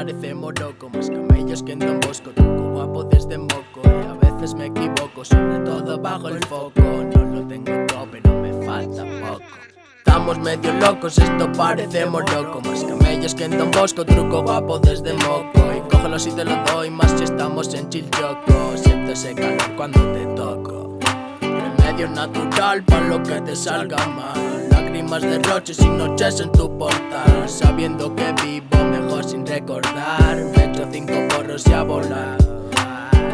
parecemos locos, más camellos que en Don Bosco. Truco guapo desde moco y a veces me equivoco, sobre todo bajo el foco. No lo tengo todo pero me falta poco. Estamos medio locos, esto parecemos locos, más camellos que en Don Bosco. Truco guapo desde moco y cógelo si te lo doy, más si estamos en Chilchoco. Siento ese calor cuando te toco, remedio natural pa' lo que te salga mal. Lágrimas de roches y noches en tu portal, sabiendo que vivo mejor sin recordar. Me echo 5 porros y a volar.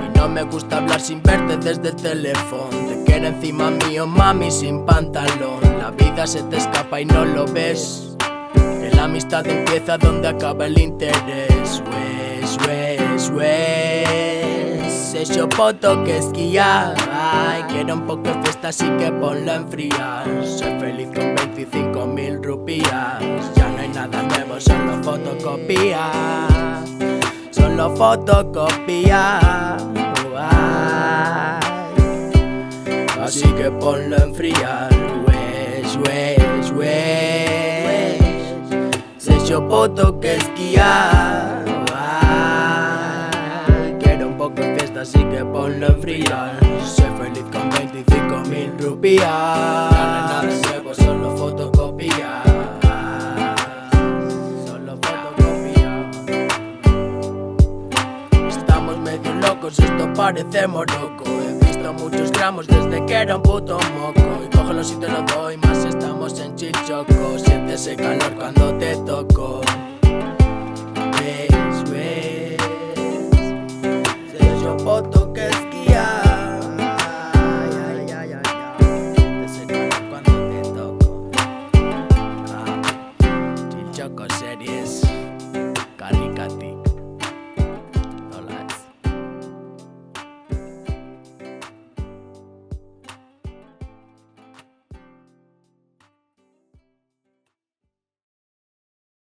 Y no me gusta hablar sin verte desde el teléfono. Te quiero encima mío, mami, sin pantalón. La vida se te escapa y no lo ves. Que la amistad empieza donde acaba el interés. Yo poto que esquiar. Ay, quiero un poco de fiesta, así que ponla a enfriar. Soy feliz con 25.000 rupias. Ya no hay nada nuevo, solo fotocopia. Solo fotocopia. Así que ponla a enfriar. Yo poto que esquiar. Así que ponlo a enfriar. Soy feliz con 25.000 rupias. Ya no hay nada nuevo, solo fotocopia. Solo fotocopia. Estamos medio locos, esto parecemos locos. He visto muchos gramos desde que era un puto moco. Y cógelo si te lo doy, más estamos en Chilchoco. Siente ese calor cuando te toco.